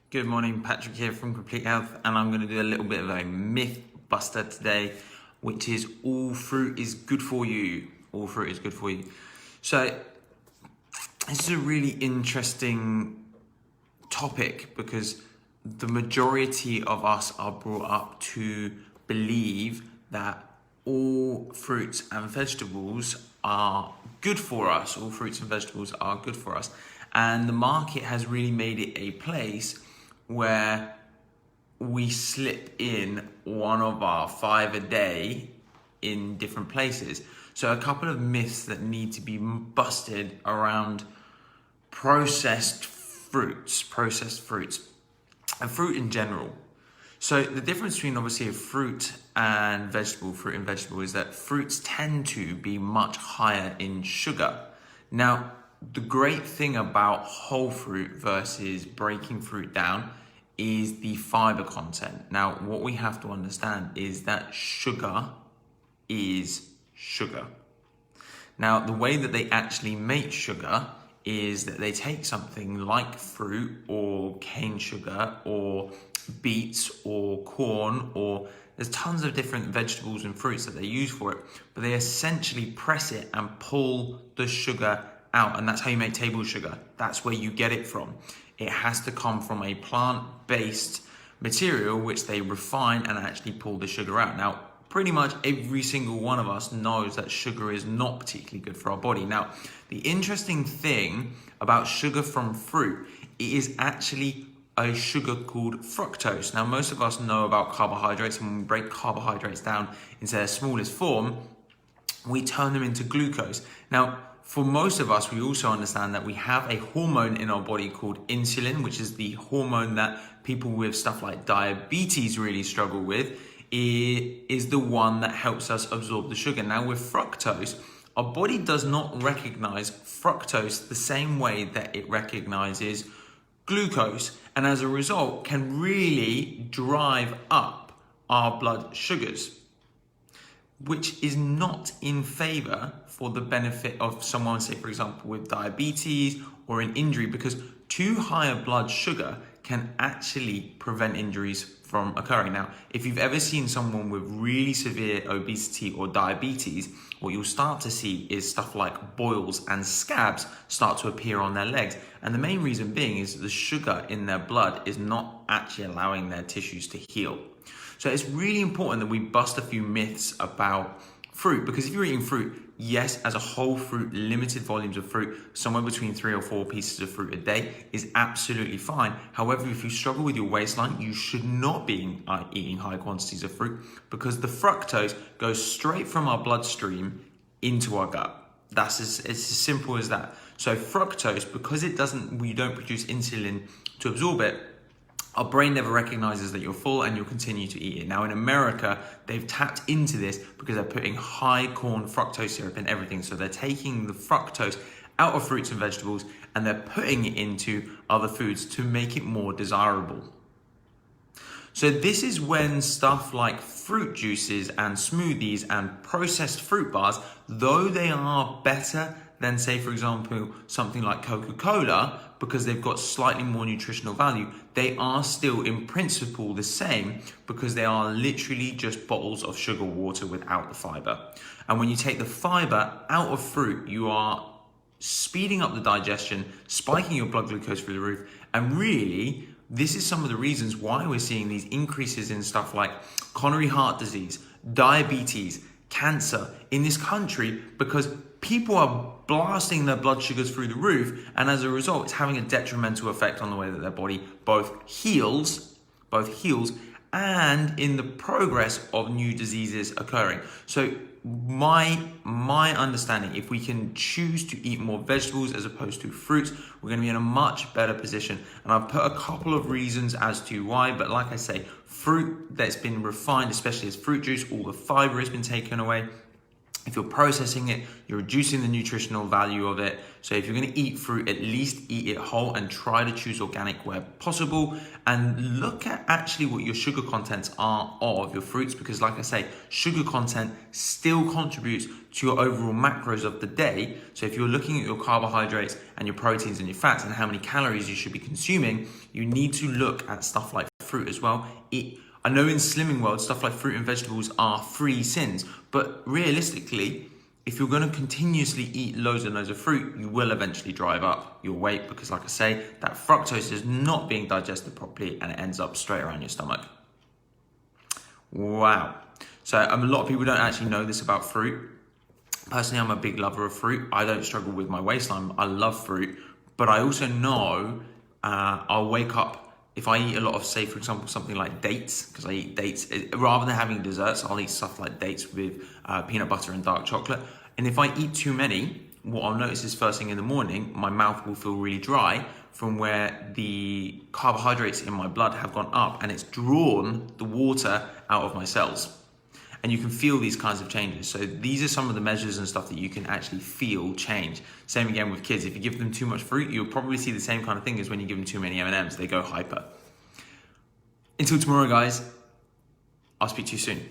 Good morning, Patrick here from Complete Health, and I'm going to do a little bit of a myth buster today, which is all fruit is good for you. All fruit is good for you. So this is a really interesting topic because the majority of us are brought up to believe that all fruits and vegetables are good for us. All fruits and vegetables are good for us. And the market has really made it a place where we slip in one of our 5 a day in different places. So a couple of myths that need to be busted around processed fruits and fruit in general. So the difference between obviously a fruit and vegetable is that fruits tend to be much higher in sugar. Now, the great thing about whole fruit versus breaking fruit down is the fiber content. Now, what we have to understand is that sugar is sugar. Now, the way that they actually make sugar is that they take something like fruit or cane sugar or beets or corn, or there's tons of different vegetables and fruits that they use for it, but they essentially press it and pull the sugar out, and that's how you make table sugar. That's where you get it from. It has to come from a plant-based material which they refine and actually pull the sugar out. Now, pretty much every single one of us knows that sugar is not particularly good for our body. Now, the interesting thing about sugar from fruit, it is actually a sugar called fructose. Now, most of us know about carbohydrates, and when we break carbohydrates down into their smallest form, we turn them into glucose. Now, for most of us, we also understand that we have a hormone in our body called insulin, which is the hormone that people with stuff like diabetes really struggle with. It is the one that helps us absorb the sugar. Now, with fructose, our body does not recognize fructose the same way that it recognizes glucose, and as a result can really drive up our blood sugars, which is not in favor for the benefit of someone, say for example, with diabetes or an injury, because too high a blood sugar can actually prevent injuries from occurring. Now, if you've ever seen someone with really severe obesity or diabetes, what you'll start to see is stuff like boils and scabs start to appear on their legs. And the main reason being is the sugar in their blood is not actually allowing their tissues to heal. So it's really important that we bust a few myths about fruit, because if you're eating fruit, yes, as a whole fruit, limited volumes of fruit, somewhere between 3 or 4 pieces of fruit a day is absolutely fine. However, if you struggle with your waistline, you should not be eating high quantities of fruit, because the fructose goes straight from our bloodstream into our gut. It's as simple as that. So fructose, because we don't produce insulin to absorb it, our brain never recognizes that you're full and you'll continue to eat it. Now in America, they've tapped into this because they're putting high corn fructose syrup in everything. So they're taking the fructose out of fruits and vegetables and they're putting it into other foods to make it more desirable. So this is when stuff like fruit juices and smoothies and processed fruit bars, though they are better than, say, for example, something like Coca-Cola, because they've got slightly more nutritional value, they are still in principle the same, because they are literally just bottles of sugar water without the fiber. And when you take the fiber out of fruit, you are speeding up the digestion, spiking your blood glucose through the roof, and really, this is some of the reasons why we're seeing these increases in stuff like coronary heart disease, diabetes, cancer in this country, because people are blasting their blood sugars through the roof, and as a result, it's having a detrimental effect on the way that their body both heals and in the progress of new diseases occurring. So my understanding, if we can choose to eat more vegetables as opposed to fruits, we're going to be in a much better position. And I've put a couple of reasons as to why, but like I say, fruit that's been refined, especially as fruit juice, all the fiber has been taken away. If you're processing it, you're reducing the nutritional value of it. So if you're going to eat fruit, at least eat it whole and try to choose organic where possible, and look at actually what your sugar contents are of your fruits, because like I say, sugar content still contributes to your overall macros of the day. So if you're looking at your carbohydrates and your proteins and your fats and how many calories you should be consuming, you need to look at stuff like fruit as well. I know in Slimming World, stuff like fruit and vegetables are free sins, but realistically, if you're going to continuously eat loads and loads of fruit, you will eventually drive up your weight, because like I say, that fructose is not being digested properly and it ends up straight around your stomach. Wow. So a lot of people don't actually know this about fruit. Personally, I'm a big lover of fruit. I don't struggle with my waistline. I love fruit, but I also know I'll wake up if I eat a lot of, say, for example, something like dates, because I eat dates, rather than having desserts, I'll eat stuff like dates with peanut butter and dark chocolate. And if I eat too many, what I'll notice is first thing in the morning, my mouth will feel really dry from where the carbohydrates in my blood have gone up and it's drawn the water out of my cells. And you can feel these kinds of changes. So these are some of the measures and stuff that you can actually feel change. Same again with kids. If you give them too much fruit, you'll probably see the same kind of thing as when you give them too many M&Ms. They go hyper. Until tomorrow, guys. I'll speak to you soon.